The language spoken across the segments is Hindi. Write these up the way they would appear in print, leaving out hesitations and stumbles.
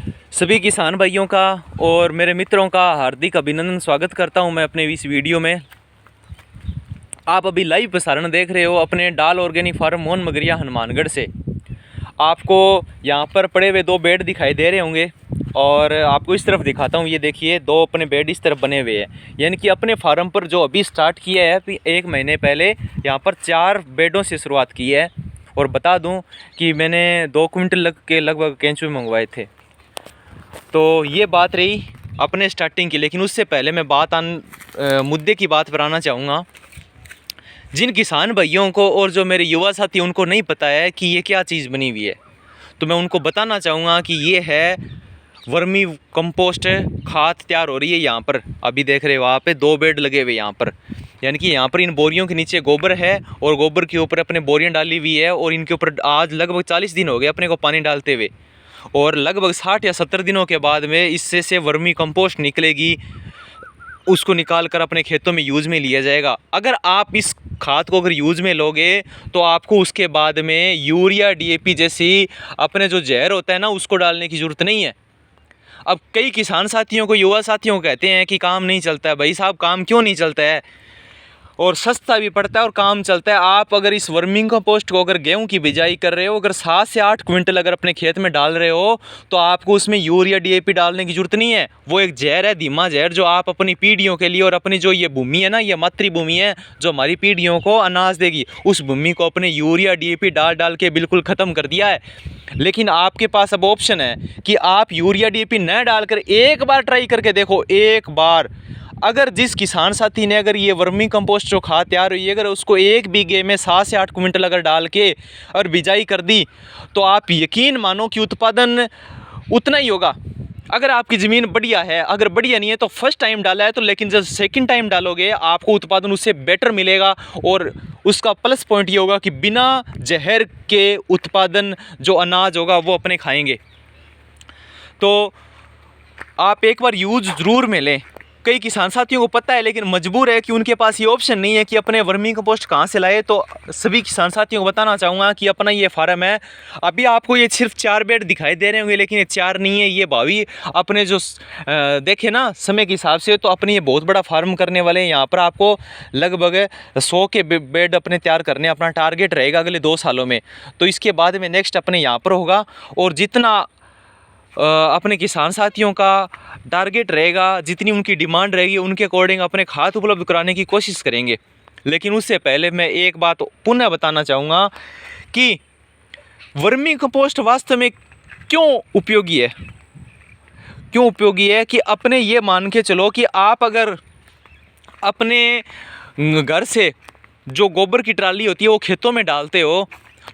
सभी किसान भाइयों का और मेरे मित्रों का हार्दिक अभिनंदन स्वागत करता हूं मैं अपने इस वीडियो में। आप अभी लाइव प्रसारण देख रहे हो अपने डाल ऑर्गेनिक फार्म मोहन मगरिया हनुमानगढ़ से। आपको यहां पर पड़े हुए 2 बेड दिखाई दे रहे होंगे और आपको इस तरफ दिखाता हूं। ये देखिए 2 अपने बेड इस तरफ बने हुए हैं, यानी कि अपने फार्म पर जो अभी स्टार्ट किया है 1 महीने पहले यहाँ पर 4 बेडों से शुरुआत की है। और बता दूँ कि मैंने 2 क्विंटल लगभग केंचुए मंगवाए थे। तो ये बात रही अपने स्टार्टिंग की, लेकिन उससे पहले मैं मुद्दे की बात पर आना चाहूँगा। जिन किसान भाइयों को और जो मेरे युवा साथी उनको नहीं पता है कि ये क्या चीज़ बनी हुई है, तो मैं उनको बताना चाहूँगा कि ये है वर्मी कंपोस्ट खाद तैयार हो रही है। यहाँ पर अभी देख रहे हो वहाँ पे 2 बेड लगे हुए यहाँ पर, यानी कि यहाँ पर इन बोरियों के नीचे गोबर है और गोबर के ऊपर अपने बोरियाँ डाली हुई है। और इनके ऊपर आज लगभग 40 दिन हो गए अपने को पानी डालते हुए, और लगभग 60 या 70 दिनों के बाद में इससे से वर्मी कंपोस्ट निकलेगी। उसको निकाल कर अपने खेतों में यूज़ में लिया जाएगा। अगर आप इस खाद को अगर यूज़ में लोगे तो आपको उसके बाद में यूरिया डीएपी जैसी अपने जो जहर होता है ना उसको डालने की ज़रूरत नहीं है। अब कई किसान साथियों को, युवा साथियों को कहते हैं कि काम नहीं चलता है। भाई साहब, काम क्यों नहीं चलता है? और सस्ता भी पड़ता है और काम चलता है। आप अगर इस वर्मिंग कंपोस्ट को अगर गेहूं की बिजाई कर रहे हो, अगर 7 से 8 क्विंटल अगर अपने खेत में डाल रहे हो, तो आपको उसमें यूरिया डीएपी डालने की जरूरत नहीं है। वो एक जहर है, धीमा जहर, जो आप अपनी पीढ़ियों के लिए और अपनी जो ये भूमि है ना, ये मातृभूमि है जो हमारी पीढ़ियों को अनाज देगी, उस भूमि को अपने यूरिया डीएपी डाल डाल के बिल्कुल ख़त्म कर दिया है। लेकिन आपके पास अब ऑप्शन है कि आप यूरिया डीएपी न डालकर एक बार ट्राई करके देखो। एक बार अगर जिस किसान साथी ने अगर ये वर्मी कंपोस्ट जो खाद तैयार हुई है, अगर उसको 1 बीघे में 7 से 8 क्विंटल अगर डाल के और बिजाई कर दी, तो आप यकीन मानो कि उत्पादन उतना ही होगा। अगर आपकी ज़मीन बढ़िया है, अगर बढ़िया नहीं है तो फर्स्ट टाइम डाला है तो, लेकिन जब सेकंड टाइम डालोगे आपको उत्पादन उससे बेटर मिलेगा। और उसका प्लस पॉइंट ये होगा कि बिना जहर के उत्पादन जो अनाज होगा वो अपने खाएंगे। तो आप एक बार यूज ज़रूर में लें। कई किसान साथियों को पता है लेकिन मजबूर है कि उनके पास ये ऑप्शन नहीं है कि अपने वर्मी कंपोस्ट कहाँ से लाए। तो सभी किसान साथियों को बताना चाहूँगा कि अपना ये फार्म है। अभी आपको ये सिर्फ 4 बेड दिखाई दे रहे होंगे, लेकिन ये 4 नहीं है, ये भावी अपने जो देखे ना समय के हिसाब से, तो अपने ये बहुत बड़ा फार्म करने वाले हैं। यहाँ पर आपको लगभग 100 के बेड अपने तैयार करने अपना टारगेट रहेगा अगले 2 सालों में। तो इसके बाद में नेक्स्ट अपने यहाँ पर होगा, और जितना अपने किसान साथियों का टारगेट रहेगा, जितनी उनकी डिमांड रहेगी, उनके अकॉर्डिंग अपने खाद उपलब्ध कराने की कोशिश करेंगे। लेकिन उससे पहले मैं एक बात पुनः बताना चाहूँगा कि वर्मी कंपोस्ट वास्तव में क्यों उपयोगी है। क्यों उपयोगी है कि अपने ये मान के चलो कि आप अगर अपने घर से जो गोबर की ट्राली होती है वो खेतों में डालते हो,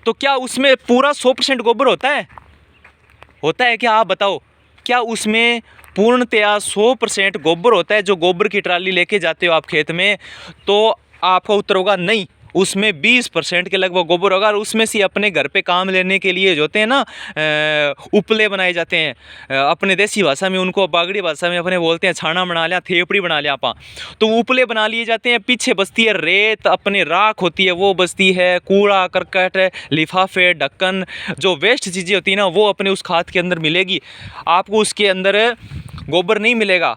तो क्या उसमें पूरा 100% गोबर होता है क्या? आप बताओ, क्या उसमें पूर्णतया 100% गोबर होता है? जो गोबर की ट्राली लेके जाते हो आप खेत में, तो आपका उत्तर होगा नहीं। उसमें 20% के लगभग गोबर होगा। और उसमें से अपने घर पे काम लेने के लिए जो होते हैं ना, उपले बनाए जाते हैं। अपने देसी भाषा में उनको, बागड़ी भाषा में अपने बोलते हैं छाना बना लिया, थेपड़ी बना लिया आपा। तो उपले बना लिए जाते हैं। पीछे बसती है रेत, अपने राख होती है वो बसती है, कूड़ा करकट, लिफाफे, ढक्कन, जो वेस्ट चीज़ें होती है ना, वो अपने उस खाद के अंदर मिलेगी। आपको उसके अंदर गोबर नहीं मिलेगा।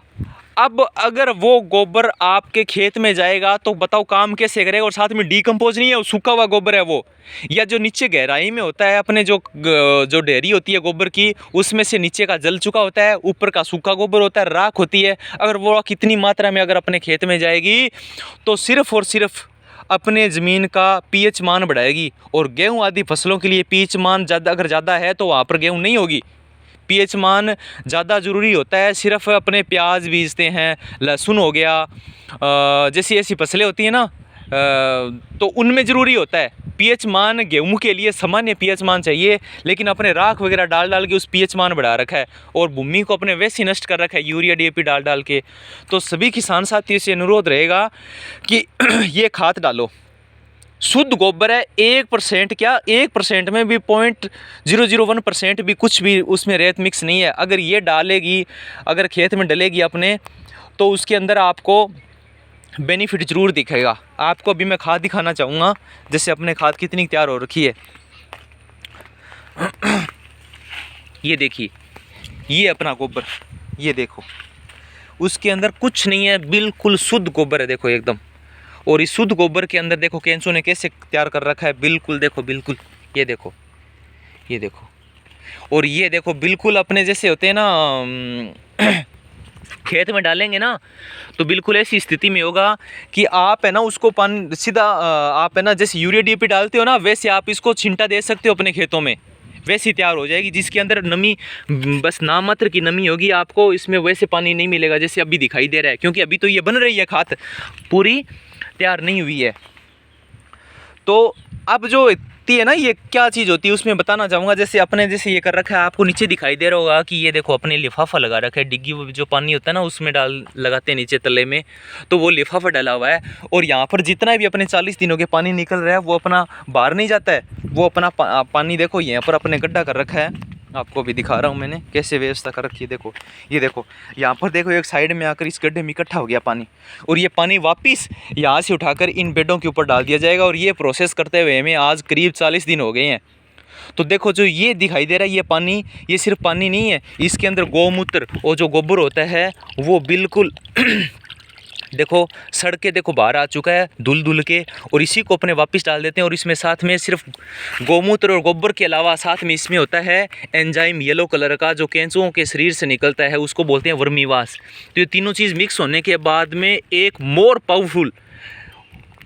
अब अगर वो गोबर आपके खेत में जाएगा तो बताओ काम कैसे करेगा? और साथ में डिकम्पोज नहीं है, वो सूखा हुआ गोबर है वो, या जो नीचे गहराई में होता है अपने जो डेयरी होती है गोबर की, उसमें से नीचे का जल चुका होता है, ऊपर का सूखा गोबर होता है, राख होती है। अगर वो कितनी मात्रा में अगर अपने खेत में जाएगी तो सिर्फ और सिर्फ अपने ज़मीन का पीएच मान बढ़ाएगी। और गेहूँ आदि फसलों के लिए पीएच मान अगर ज़्यादा है तो वहाँ पर गेहूँ नहीं होगी। पीएच मान ज़्यादा ज़रूरी होता है। सिर्फ अपने प्याज बीजते हैं, लहसुन हो गया, जैसी ऐसी फसलें होती हैं ना, तो उनमें ज़रूरी होता है पीएच मान। गेहूं के लिए सामान्य पीएच मान चाहिए, लेकिन अपने राख वगैरह डाल डाल के उस पीएच मान बढ़ा रखा है और भूमि को अपने वैसे ही नष्ट कर रखा है यूरिया डीएपी डाल डाल के। तो सभी किसान साथियों से अनुरोध रहेगा कि ये खाद डालो। शुद्ध गोबर है, 1% क्या, 1% में भी 0.001% भी कुछ भी उसमें रेत मिक्स नहीं है। अगर ये डालेगी, अगर खेत में डलेगी अपने, तो उसके अंदर आपको बेनिफिट ज़रूर दिखेगा। आपको अभी मैं खाद दिखाना चाहूँगा, जैसे अपने खाद कितनी तैयार हो रखी है। ये देखिए, ये अपना गोबर, ये देखो उसके अंदर कुछ नहीं है, बिल्कुल शुद्ध गोबर है देखो एकदम। और इस शुद्ध गोबर के अंदर देखो केंचुओं ने कैसे तैयार कर रखा है, बिल्कुल देखो, बिल्कुल ये देखो, ये देखो। और ये देखो बिल्कुल अपने जैसे होते हैं ना खेत में डालेंगे ना तो बिल्कुल ऐसी स्थिति में होगा कि आप है ना उसको पानी सीधा आप है ना जैसे यूरिया डीएपी डालते हो ना, वैसे आप इसको छिंटा दे सकते हो अपने खेतों में, वैसी तैयार हो जाएगी, जिसके अंदर नमी बस नाम मात्र की नमी होगी। आपको इसमें वैसे पानी नहीं मिलेगा जैसे अभी दिखाई दे रहा है, क्योंकि अभी तो ये बन रही है खाद, पूरी तैयार नहीं हुई है। तो अब जो है ना ये क्या चीज़ होती है उसमें बताना चाहूँगा। जैसे अपने जैसे ये कर रखा है, आपको नीचे दिखाई दे रहा होगा कि ये देखो अपने लिफाफा लगा रखा है, डिग्गी जो पानी होता है ना उसमें डाल लगाते हैं नीचे तले में, तो वो लिफाफा डाला हुआ है। और यहाँ पर जितना भी अपने 40 दिनों के पानी निकल रहा है वो अपना बाहर नहीं जाता है, वो अपना पानी देखो यहाँ पर अपने गड्ढा कर रखा है, आपको भी दिखा रहा हूँ मैंने कैसे व्यवस्था कर रखी है। देखो ये देखो यहाँ पर देखो एक साइड में आकर इस गड्ढे में इकट्ठा हो गया पानी, और ये पानी वापस यहाँ से उठाकर इन बेडों के ऊपर डाल दिया जाएगा। और ये प्रोसेस करते हुए हमें आज करीब 40 दिन हो गए हैं। तो देखो जो ये दिखाई दे रहा है ये पानी, ये सिर्फ पानी नहीं है, इसके अंदर गौमूत्र और जो गोबर होता है वो बिल्कुल देखो सड़ के देखो बाहर आ चुका है धुल धुल के, और इसी को अपने वापस डाल देते हैं। और इसमें साथ में सिर्फ गौमूत्र और गोबर के अलावा साथ में इसमें होता है एंजाइम येलो कलर का, जो केंचुओं के शरीर से निकलता है, उसको बोलते हैं वर्मीवाश। तो ये तीनों चीज़ मिक्स होने के बाद में एक मोर पावरफुल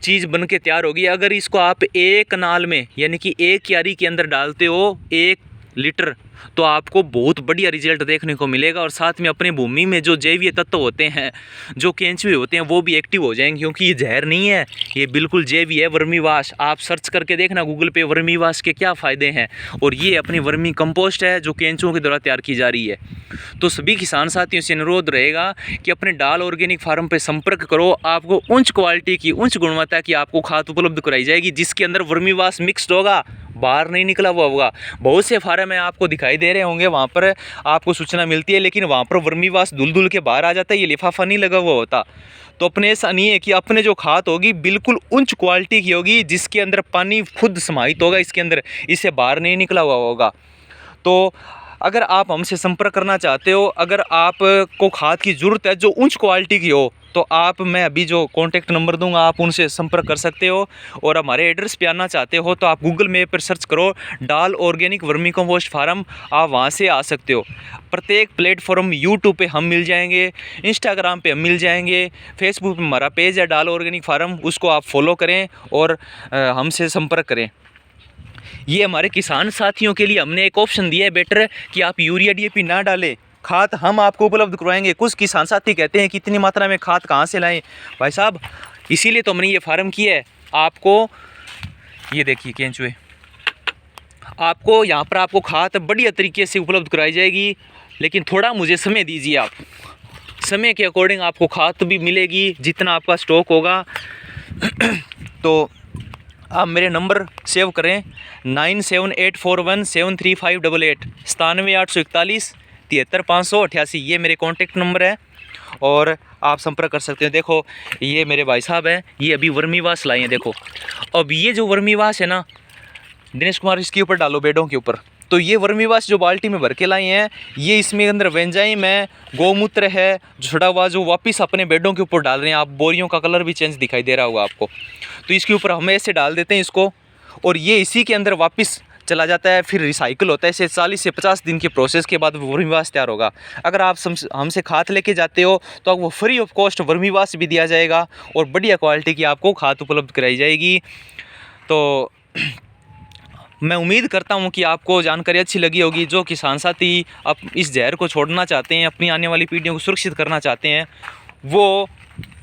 चीज़ बन के तैयार होगी। अगर इसको आप एक नाल में यानी कि एक क्यारी के अंदर डालते हो 1 लीटर, तो आपको बहुत बढ़िया रिजल्ट देखने को मिलेगा। और साथ में अपनी भूमि में जो जैवीय तत्व होते हैं, जो केंचुए होते हैं, वो भी एक्टिव हो जाएंगे, क्योंकि ये जहर नहीं है, ये बिल्कुल जैवीय है वर्मीवाश। आप सर्च करके देखना गूगल पे वर्मीवाश के क्या फ़ायदे हैं। और ये अपनी वर्मी कंपोस्ट है जो केंचुओं के द्वारा तैयार की जा रही है। तो सभी किसान साथियों से अनुरोध रहेगा कि अपने डाल ऑर्गेनिक फार्म पर संपर्क करो, आपको उच्च क्वालिटी की उच्च गुणवत्ता की आपको खाद उपलब्ध कराई जाएगी, जिसके अंदर वर्मीवाश मिक्सड होगा, बाहर नहीं निकला हुआ होगा। बहुत से फार्म आपको दिखाई दे रहे होंगे, वहाँ पर आपको सूचना मिलती है, लेकिन वहाँ पर वर्मीवाश धुल धुल के बाहर आ जाता है, ये लिफाफा नहीं लगा हुआ होता। तो अपने ऐसा नहीं है कि अपने जो खाद होगी बिल्कुल उच्च क्वालिटी की होगी, जिसके अंदर पानी खुद समाहित होगा इसके अंदर, इससे बाहर नहीं निकला हुआ होगा। तो अगर आप हमसे संपर्क करना चाहते हो, अगर आपको खाद की ज़रूरत है जो उच्च क्वालिटी की हो, तो आप मैं अभी जो कॉन्टैक्ट नंबर दूंगा आप उनसे संपर्क कर सकते हो। और हमारे एड्रेस पे आना चाहते हो तो आप गूगल मैप पर सर्च करो डाल ऑर्गेनिक वर्मी कंपोस्ट फार्म, आप वहाँ से आ सकते हो। प्रत्येक प्लेटफॉर्म यूट्यूब पे हम मिल जाएंगे, इंस्टाग्राम पे हम मिल जाएंगे, फेसबुक पे हमारा पेज है डाल ऑर्गेनिक फार्म, उसको आप फॉलो करें और हमसे संपर्क करें। ये हमारे किसान साथियों के लिए हमने एक ऑप्शन दिया है बेटर, कि आप यूरिया डीएपी ना डालें, खाद हम आपको उपलब्ध करवाएंगे। कुछ किसान साथी कहते हैं कि इतनी मात्रा में खाद कहाँ से लाएं भाई साहब, इसीलिए तो हमने ये फार्म किया है। आपको ये देखिए केंचुए, आपको यहाँ पर आपको खाद बढ़िया तरीके से उपलब्ध कराई जाएगी, लेकिन थोड़ा मुझे समय दीजिए। आप समय के अकॉर्डिंग आपको खाद भी मिलेगी जितना आपका स्टॉक होगा। तो आप मेरे नंबर सेव करें 9784173588 97841 73588, ये मेरे कॉन्टेक्ट नंबर है और आप संपर्क कर सकते हैं। देखो ये मेरे भाई साहब हैं, ये अभी वर्मीवाश लाए हैं। देखो अब ये जो वर्मीवाश है ना दिनेश कुमार, इसके ऊपर डालो बेडों के ऊपर। तो ये वर्मीवाश जो बाल्टी में भर के लाए हैं, ये इसमें अंदर वेंजाइम है, गौमूत्र है, छड़ा हुआ, जो वापस अपने बेडों के ऊपर डाल रहे हैं। आप बोरियों का कलर भी चेंज दिखाई दे रहा होगा आपको। तो इसके ऊपर हम ऐसे डाल देते हैं इसको, और ये इसी के अंदर वापस चला जाता है, फिर रिसाइकिल होता है। इसे 40 से 50 दिन के प्रोसेस के बाद वर्मीवाश तैयार होगा। अगर आप हमसे खाद लेके जाते हो तो आपको फ्री ऑफ कॉस्ट वर्मीवाश भी दिया जाएगा और बढ़िया क्वालिटी की आपको खाद उपलब्ध कराई जाएगी। तो मैं उम्मीद करता हूं कि आपको जानकारी अच्छी लगी होगी। जो किसान साथी अब इस जहर को छोड़ना चाहते हैं, अपनी आने वाली पीढ़ियों को सुरक्षित करना चाहते हैं, वो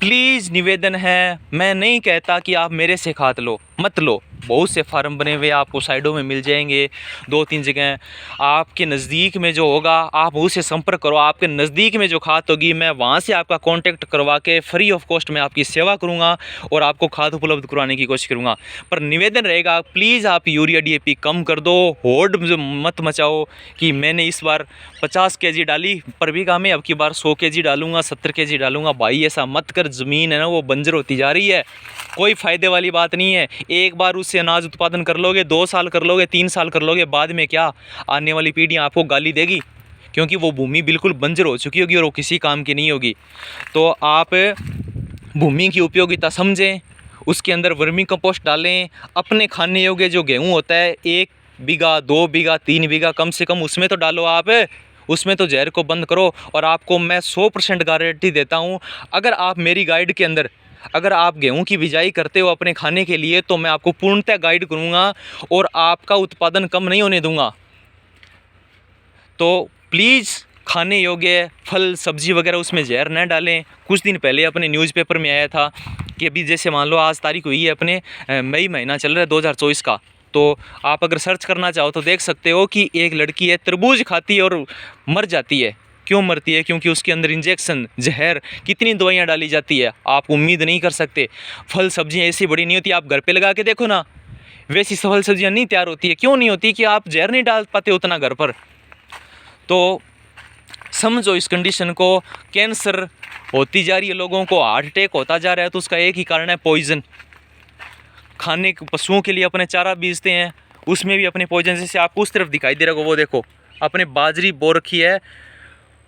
प्लीज़ निवेदन है, मैं नहीं कहता कि आप मेरे से खाद लो, मत लो। बहुत से फार्म बने हुए आपको साइडों में मिल जाएंगे, 2-3 जगह। आपके नज़दीक में जो होगा आप उससे संपर्क करो। आपके नज़दीक में जो खाद होगी मैं वहाँ से आपका कांटेक्ट करवा के फ्री ऑफ कॉस्ट में आपकी सेवा करूँगा और आपको खाद उपलब्ध करवाने की कोशिश करूँगा। पर निवेदन रहेगा प्लीज़ आप यूरिया डीएपी कम कर दो, होड़ मत मचाओ कि मैंने इस बार 50 kg डाली पर बीघा में, अब की बार 100 kg डालूंगा, 70 kg डालूंगा। भाई ऐसा मत कर, ज़मीन है ना वो बंजर होती जा रही है, कोई फ़ायदे वाली बात नहीं है। एक बार उससे अनाज उत्पादन कर लोगे, 2 साल कर लोगे, 3 साल कर लोगे, बाद में क्या आने वाली पीढ़ियाँ आपको गाली देगी, क्योंकि वो भूमि बिल्कुल बंजर हो चुकी होगी और वो किसी काम की नहीं होगी। तो आप भूमि की उपयोगिता समझें, उसके अंदर वर्मी कंपोस्ट डालें। अपने खाने योग्य जो गेहूँ होता है 1 बीघा 2 बीघा 3 बीघा कम से कम उसमें तो डालो आप, उसमें तो जहर को बंद करो। और आपको मैं 100% गारंटी देता हूँ, अगर आप मेरी गाइड के अंदर अगर आप गेहूं की बिजाई करते हो अपने खाने के लिए तो मैं आपको पूर्णतः गाइड करूंगा और आपका उत्पादन कम नहीं होने दूंगा। तो प्लीज़ खाने योग्य फल सब्जी वगैरह उसमें जहर न डालें। कुछ दिन पहले अपने न्यूज़पेपर में आया था कि अभी जैसे मान लो आज तारीख हुई है अपने मई महीना चल रहा है 2024 का, तो आप अगर सर्च करना चाहो तो देख सकते हो कि एक लड़की है तरबूज खाती है और मर जाती है। क्यों मरती है? क्योंकि उसके अंदर इंजेक्शन जहर कितनी दवाइयाँ डाली जाती है, आप उम्मीद नहीं कर सकते। फल सब्जियाँ ऐसी बड़ी नहीं होती, आप घर पे लगा के देखो ना, वैसी फल सब्जियाँ नहीं तैयार होती है। क्यों नहीं होती? कि आप जहर नहीं डाल पाते उतना घर पर। तो समझो इस कंडीशन को। कैंसर होती जा रही है, लोगों को हार्ट अटैक होता जा रहा है, तो उसका एक ही कारण है पॉइजन। खाने पशुओं के लिए अपने चारा बीजते हैं, उसमें भी अपने पॉइजन, जैसे आपको उस तरफ दिखाई दे रहा होगा वो देखो अपने बाजरी बो रखी है,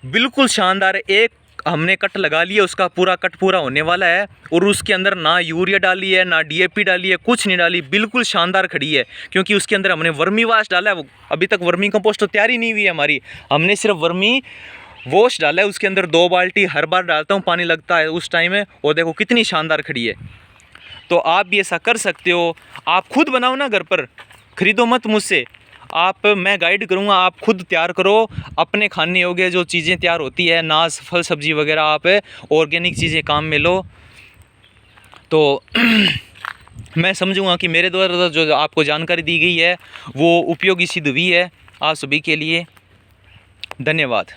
बिल्कुल शानदार। एक हमने कट लगा लिया, उसका पूरा कट पूरा होने वाला है और उसके अंदर ना यूरिया डाली है ना DAP डाली है, कुछ नहीं डाली, बिल्कुल शानदार खड़ी है। क्योंकि उसके अंदर हमने वर्मी वाश डाला है। अभी तक वर्मी कंपोस्ट तो तैयार ही नहीं हुई है हमारी, हमने सिर्फ वर्मी वॉश डाला है। उसके अंदर 2 बाल्टी हर बार डालता हूँ, पानी लगता है उस टाइम में, और देखो कितनी शानदार खड़ी है। तो आप भी ऐसा कर सकते हो। आप खुद बनाओ ना घर पर, खरीदो मत मुझसे, आप मैं गाइड करूँगा, आप खुद तैयार करो। अपने खाने योग्य जो चीज़ें तैयार होती है, अनाज फल सब्जी वगैरह, आप ऑर्गेनिक चीज़ें काम में लो। तो मैं समझूंगा कि मेरे द्वारा जो आपको जानकारी दी गई है वो उपयोगी सिद्ध हुई है आप सभी के लिए। धन्यवाद।